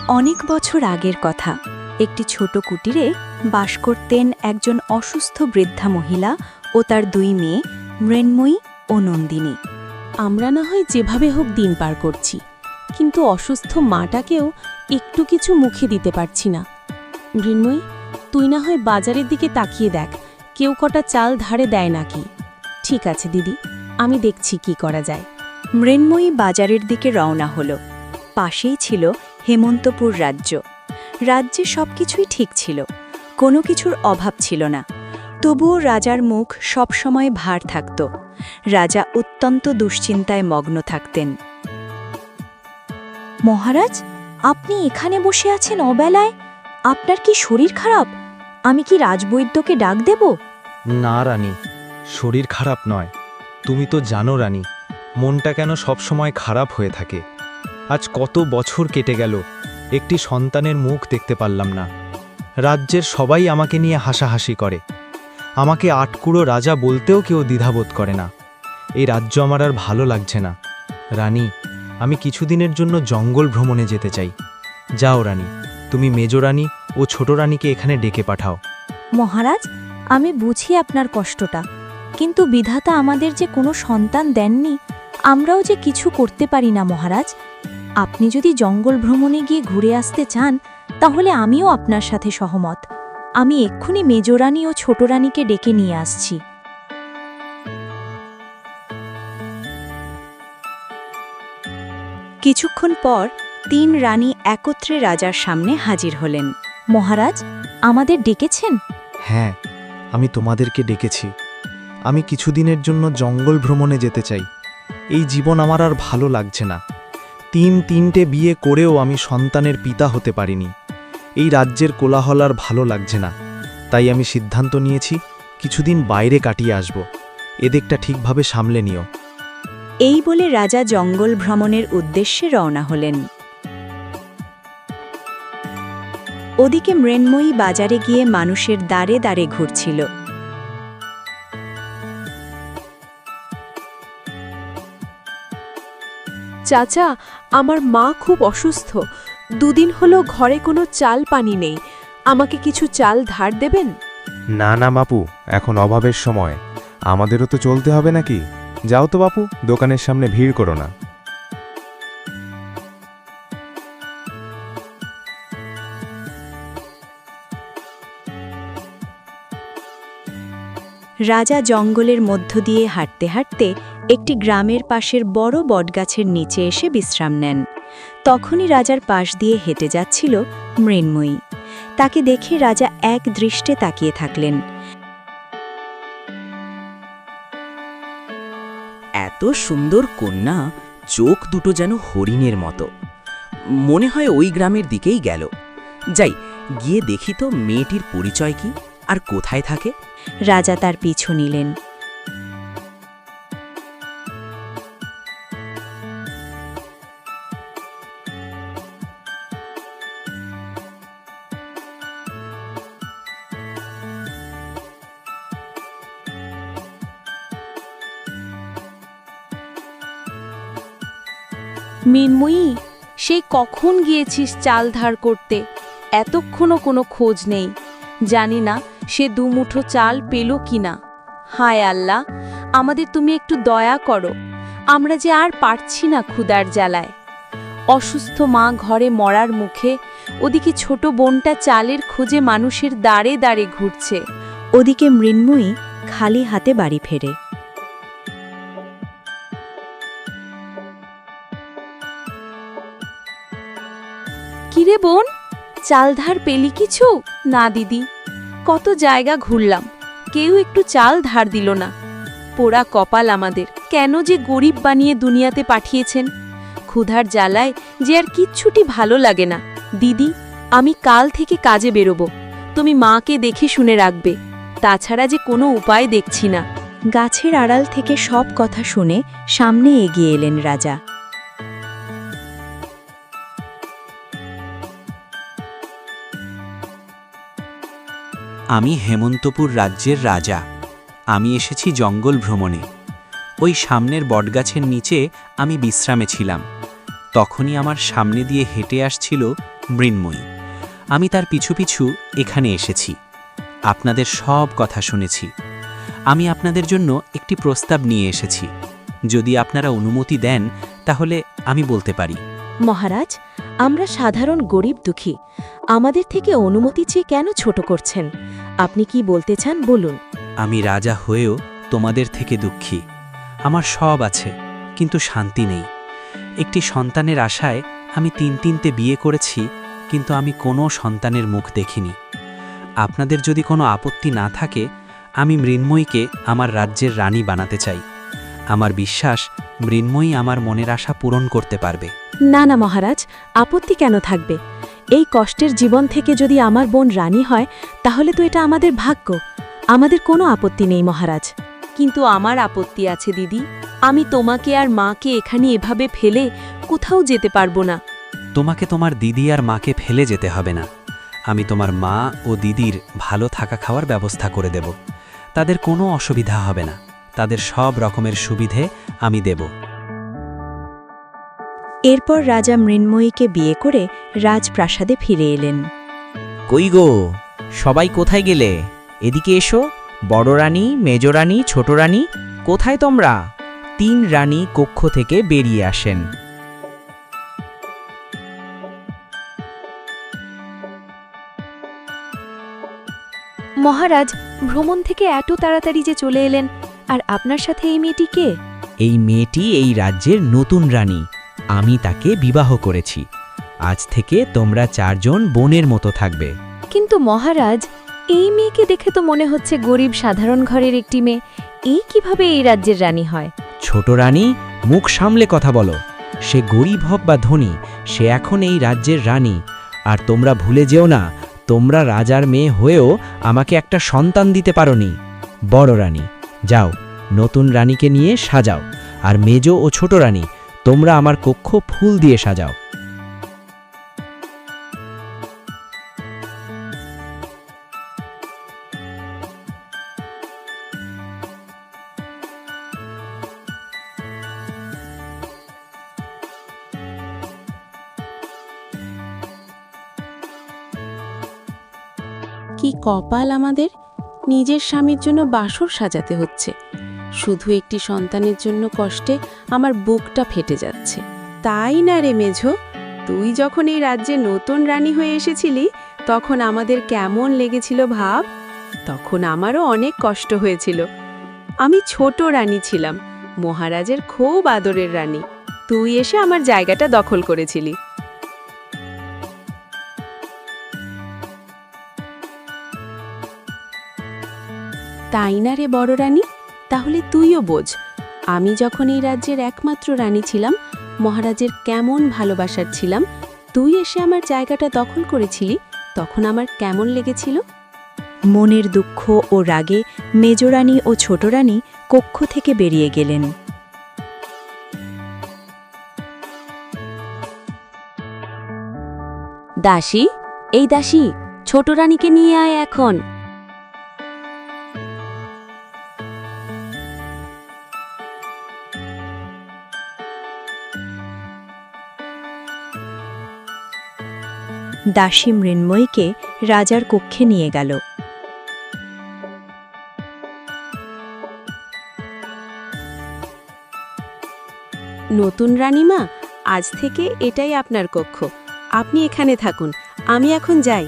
অনেক বছর আগের কথা। একটি ছোট কুটিরে বাস করতেন একজন অসুস্থ বৃদ্ধা মহিলা ও তার দুই মেয়ে মৃন্ময়ী ও নন্দিনী। আমরা না হয় যেভাবে হোক দিন পার করছি, কিন্তু অসুস্থ মাটাকেও একটু কিছু মুখে দিতে পারছি না। মৃন্ময়ী, তুই না হয় বাজারের দিকে তাকিয়ে দেখ, কেউ কটা চাল ধারে দেয় নাকি। ঠিক আছে দিদি, আমি দেখছি কি করা যায়। মৃন্ময়ী বাজারের দিকে রওনা হল। পাশেই ছিল হেমন্তপুর রাজ্য। রাজ্যে সবকিছুই ঠিক ছিল, কোনো কিছুর অভাব ছিল না। তবুও রাজার মুখ সবসময় ভার থাকত। রাজা অত্যন্ত দুশ্চিন্তায় মগ্ন থাকতেন। মহারাজ, আপনি এখানে বসে আছেন অবেলায়? আপনার কি শরীর খারাপ? আমি কি রাজবৈদ্যকে ডাক দেব? না রানী, শরীর খারাপ নয়। তুমি তো জানো রানী, মনটা কেন সবসময় খারাপ হয়ে থাকে। আজ কত বছর কেটে গেল, একটি সন্তানের মুখ দেখতে পারলাম না। রাজ্যের সবাই আমাকে নিয়ে হাসাহাসি করে। আমাকে আটকুড়ো রাজা বলতেও কেউ দ্বিধাবোধ করে না। এই রাজ্য আমার আর ভালো লাগছে না। রানী, আমি কিছুদিনের জন্য জঙ্গল ভ্রমণে যেতে চাই। যাও রানী, তুমি মেজরানী ও ছোট রানীকে এখানে ডেকে পাঠাও। মহারাজ, আমি বুঝি আপনার কষ্টটা, কিন্তু বিধাতা আমাদের যে কোনো সন্তান দেননি, আমরাও যে কিছু করতে পারি না মহারাজ। আপনি যদি জঙ্গল ভ্রমণে গিয়ে ঘুরে আসতে চান, তাহলে আমিও আপনার সাথে সহমত। আমি এক্ষুনি মেজরানী ও ছোট রানীকে ডেকে নিয়ে আসছি। কিছুক্ষণ পর 3 রানী একত্রে রাজার সামনে হাজির হলেন। মহারাজ, আমাদের ডেকেছেন? হ্যাঁ, আমি তোমাদেরকে ডেকেছি। আমি কিছুদিনের জন্য জঙ্গল ভ্রমণে যেতে চাই। এই জীবন আমার আর ভালো লাগছে না। 3টে বিয়ে করেও আমি সন্তানের পিতা হতে পারিনি। এই রাজ্যের কোলাহল আর ভালো লাগছে না। তাই আমি সিদ্ধান্ত নিয়েছি কিছুদিন বাইরে কাটিয়ে আসব। এদিকটা ঠিকভাবে সামলে নিও। এই বলে রাজা জঙ্গল ভ্রমণের উদ্দেশ্যে রওনা হলেন। ওদিকে মৃন্ময়ী বাজারে গিয়ে মানুষের দ্বারে দ্বারে ঘুরছিল। চাচা, আমার মা খুব অসুস্থ। 2 দিন হলো ঘরে কোনো চাল পানি নেই। আমাকে কিছু চাল ধার দেবেন? না না বাপু, এখন অভাবের সময়, আমাদেরও তো চলতে হবে নাকি। যাও তো বাপু, দোকানের সামনে ভিড় করো না। রাজা জঙ্গলের মধ্য দিয়ে হাঁটতে হাঁটতে একটি গ্রামের পাশের বড় বটগাছের নিচে এসে বিশ্রাম নেন। তখনই রাজার পাশ দিয়ে হেঁটে যাচ্ছিল মৃন্ময়ী। তাকে দেখে রাজা এক দৃষ্টে তাকিয়ে থাকলেন। এত সুন্দর কন্যা, চোখ দুটো যেন হরিণের মতো। মনে হয় ওই গ্রামের দিকেই গেল। যাই, গিয়ে দেখি তো মেয়েটির পরিচয় কি আর কোথায় থাকে। রাজা তার পিছু নিলেন। মৃন্ময়ী, সেই কখন গিয়েছিস চাল ধার করতে? এতক্ষণও কোনো খোঁজ নেই। জানি না সে 2 মুঠো চাল পেল কিনা। হায় আল্লাহ, আমাদের তুমি একটু দয়া করো। আমরা যে আর পারছি না ক্ষুধার জ্বালায়। অসুস্থ মা ঘরে মরার মুখে, ওদিকে ছোট বোনটা চালের খোঁজে মানুষের দ্বারে দ্বারে ঘুরছে। ওদিকে মৃন্ময়ী খালি হাতে বাড়ি ফেরে। কিরে বোন, চাল ধার পেলি কিছু? না দিদি, কত জায়গা ঘুরলাম, কেউ একটু চাল ধার দিল না। পোড়া কপাল আমাদের, কেন যে গরিব বানিয়ে দুনিয়াতে পাঠিয়েছেন। ক্ষুধার জ্বালায় যে আর কিচ্ছুটি ভালো লাগে না। দিদি, আমি কাল থেকে কাজে বেরোবো, তুমি মাকে দেখে শুনে রাখবে। তাছাড়া যে কোনো উপায় দেখছি না। গাছের আড়াল থেকে সব কথা শুনে সামনে এগিয়ে এলেন রাজা। আমি হেমন্তপুর রাজ্যের রাজা। আমি এসেছি জঙ্গল ভ্রমণে। ওই সামনের বটগাছের নিচে আমি বিশ্রামে ছিলাম। তখনই আমার সামনে দিয়ে হেঁটে আসছিল মৃন্ময়ী। আমি তার পিছু পিছু এখানে এসেছি, আপনাদের সব কথা শুনেছি। আমি আপনাদের জন্য একটি প্রস্তাব নিয়ে এসেছি। যদি আপনারা অনুমতি দেন তাহলে আমি বলতে পারি। মহারাজ, আমরা সাধারণ গরিব দুঃখী, আমাদের থেকে অনুমতি চেয়ে কেন ছোট করছেন? আপনি কি বলতে চান বলুন। আমি রাজা হয়েও তোমাদের থেকে দুঃখী। আমার সব আছে, কিন্তু শান্তি নেই। একটি সন্তানের আশায় আমি তিনটে বিয়ে করেছি, কিন্তু আমি কোনো সন্তানের মুখ দেখিনি। আপনাদের যদি কোনো আপত্তি না থাকে, আমি মৃন্ময়ীকে আমার রাজ্যের রানী বানাতে চাই। আমার বিশ্বাস মৃন্ময়ী আমার মনের আশা পূরণ করতে পারবে। না না মহারাজ, আপত্তি কেন থাকবে? এই কষ্টের জীবন থেকে যদি আমার বোন রানী হয়, তাহলে তো এটা আমাদের ভাগ্য। আমাদের কোনো আপত্তি নেই মহারাজ। কিন্তু আমার আপত্তি আছে দিদি। আমি তোমাকে আর মাকে এখানে এভাবে ফেলে কোথাও যেতে পারবো না। তোমাকে তোমার দিদি আর মাকে ফেলে যেতে হবে না। আমি তোমার মা ও দিদির ভালো থাকা খাওয়ার ব্যবস্থা করে দেব। তাদের কোনো অসুবিধা হবে না। তাদের সব রকমের সুবিধে আমি দেব। এরপর রাজা মৃন্ময়ীকে বিয়ে করে রাজপ্রাসাদে ফিরে এলেন। কই গো, সবাই কোথায় গেলে? এদিকে এসো। বড় রানী, মেজ রানী, ছোট রানী, কোথায় তোমরা? 3 রানী কক্ষ থেকে বেরিয়ে আসেন। মহারাজ, ভ্রমণ থেকে এত তাড়াতাড়ি যে চলে এলেন, আর আপনার সাথে এই মেয়েটি কে? এই মেয়েটি এই রাজ্যের নতুন রানী। আমি তাকে বিবাহ করেছি। আজ থেকে তোমরা 4 জন বোনের মতো থাকবে। কিন্তু মহারাজ, এই মেয়েকে দেখে তো মনে হচ্ছে গরিব সাধারণ ঘরের একটি মেয়ে। এই কিভাবে এই রাজ্যের রানী হয়? ছোট রানী, মুখ সামলে কথা বলো। সে গরিব হোক বা ধনী, সে এখন এই রাজ্যের রানী। আর তোমরা ভুলে যেও না, তোমরা রাজার মেয়ে হয়েও আমাকে একটা সন্তান দিতে পারোনি। বড় রানী, যাও নতুন রানীকে নিয়ে সাজাও। আর মেজ ও ছোট রানী, তোমরা আমার কক্ষ ফুল দিয়ে সাজাও। কি কপাল আমাদের! নিজের স্বামীর জন্য বাসর সাজাতে হচ্ছে। শুধু একটি সন্তানের জন্য কষ্টে আমার বুকটা ফেটে যাচ্ছে। তাই না রে মেঝো, তুই যখন এই রাজ্যে নতুন রানী হয়ে এসেছিলি, তখন আমাদের কেমন লেগেছিল ভাব। তখন আমারও অনেক কষ্ট হয়েছিল। আমি ছোট রানী ছিলাম, মহারাজের খুব আদরের রানী। তুই এসে আমার জায়গাটা দখল করেছিলি। তাই না রে বড় রানী? তাহলে তুইও বোঝ, আমি যখন এই রাজ্যের একমাত্র রানী ছিলাম, মহারাজের কেমন ভালোবাসার ছিলাম। তুই এসে আমার জায়গাটা দখল করেছিলি, তখন আমার কেমন লেগেছিল। মনের দুঃখ ও রাগে মেজরানী ও ছোটরানী কক্ষ থেকে বেরিয়ে গেলেন। দাসী, এই দাসী, ছোট রানীকে নিয়ে আয় এখন। দাসী মৃন্ময়ীকে রাজার কক্ষে নিয়ে গেল। নতুন রানীমা, আজ থেকে এটাই আপনার কক্ষ। আপনি এখানে থাকুন, আমি এখন যাই।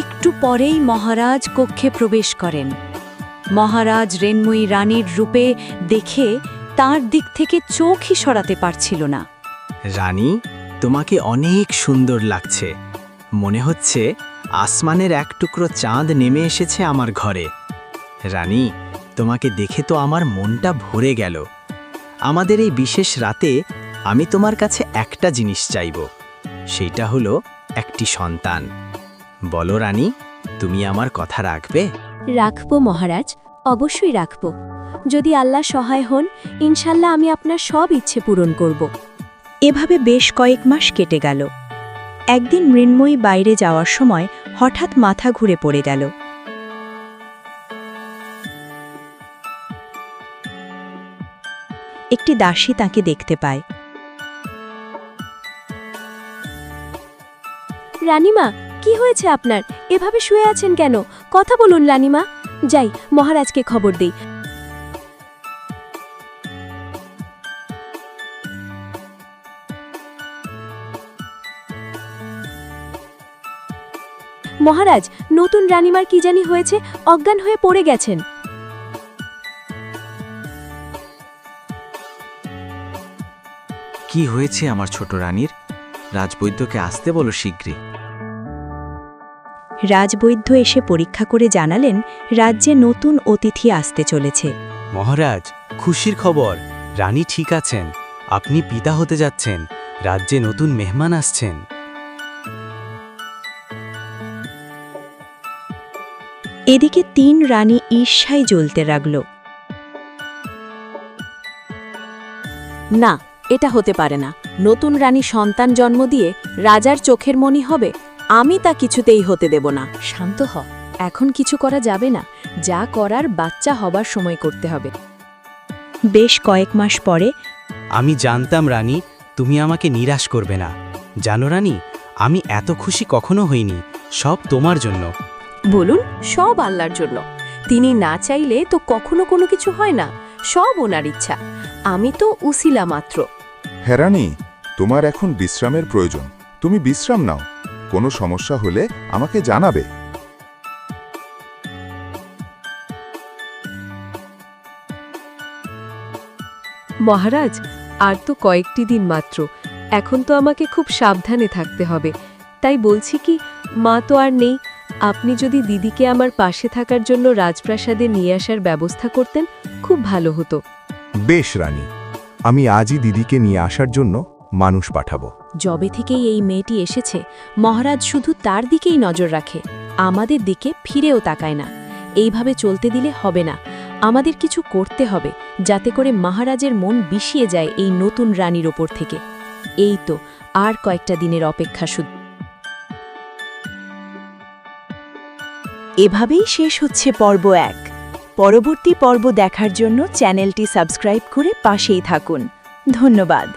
একটু পরেই মহারাজ কক্ষে প্রবেশ করেন। মহারাজ রেন্ময়ী রানীর রূপে দেখে তার দিক থেকে চোখই সরাতে পারছিল না। রানী, তোমাকে অনেক সুন্দর লাগছে। মনে হচ্ছে আসমানের এক টুকরো চাঁদ নেমে এসেছে আমার ঘরে। রানী, তোমাকে দেখে তো আমার মনটা ভরে গেল। আমাদের এই বিশেষ রাতে আমি তোমার কাছে একটা জিনিস চাইব, সেইটা হলো একটি সন্তান। বলো রানী, তুমি আমার কথা রাখবে? রাখব মহারাজ, অবশ্যই রাখব। যদি আল্লাহ সহায় হন, ইনশাল্লাহ আমি আপনার সব ইচ্ছে পূরণ করব। এভাবে বেশ কয়েক মাস কেটে গেল। একদিন মৃন্ময়ী বাইরে যাওয়ার সময় হঠাৎ মাথা ঘুরে পড়ে গেল। একটি দাসী তাকে দেখতে পায়। রানীমা, কি হয়েছে আপনার? এভাবে শুয়ে আছেন কেন? কথা বলুন রানীমা। যাই, মহারাজকে খবর দেই। মহারাজ, নতুন রানীমার কি জানি হয়েছে, অজ্ঞান হয়ে পড়ে গেছেন। কি হয়েছে আমার ছোট রানীর? রাজবৈদ্যকে আসতে বলো শীঘ্রই। রাজবৈদ্য এসে পরীক্ষা করে জানালেন রাজ্যে নতুন অতিথি আসতে চলেছে। মহারাজ, খুশির খবর, রানী ঠিক আছেন। আপনি পিতা হতে যাচ্ছেন। রাজ্যে নতুন মেহমান আসছেন। এদিকে 3 রানী ঈর্ষায় জ্বলতে লাগল। না, এটা হতে পারে না। নতুন রানী সন্তান জন্ম দিয়ে রাজার চোখের মণি হবে, আমি তা কিছুতেই হতে দেব না। শান্ত হ, এখন কিছু করা যাবে না। যা করার বাচ্চা হবার সময় করতে হবে। বেশ কয়েক মাস পরে আমি জানতাম রানী, তুমি আমাকে নিরাশ করবে না। জানো রানী, আমি এত খুশি কখনো হইনি। সব তোমার জন্য। বলুন, সব আল্লাহর জন্য। তিনি না চাইলে তো কখনো কোনো কিছু হয় না। সব ওনার ইচ্ছা। আমি তো উসিলা মাত্র। হেরানি, তোমার এখন বিশ্রামের প্রয়োজন। তুমি বিশ্রাম নাও। কোনো সমস্যা হলে আমাকে জানাবে। মহারাজ, আর তো কয়েকটি দিন মাত্র। এখন তো আমাকে খুব সাবধানে থাকতে হবে। তাই বলছি কি, মা তো আর নেই। আপনি যদি দিদিকে আমার পাশে থাকার জন্য রাজপ্রাসাদে নিয়ে আসার ব্যবস্থা করতেন, খুব ভালো হতো। বেশ রানী, আমি আজই দিদিকে নিয়ে আসার জন্য মানুষ পাঠাবো। যবে থেকেই এই মেয়েটি এসেছে, মহারাজ শুধু তার দিকেই নজর রাখে, আমাদের দিকে ফিরেও তাকায় না। এইভাবে চলতে দিলে হবে না। আমাদের কিছু করতে হবে, যাতে করে মহারাজের মন বিষিয়ে যায় এই নতুন রানীর ওপর থেকে। এই তো আর কয়েকটা দিনের অপেক্ষা শুধু। এভাবেই শেষ হচ্ছে পর্ব 1। পরবর্তী পর্ব দেখার জন্য চ্যানেলটি সাবস্ক্রাইব করে পাশেই থাকুন। ধন্যবাদ।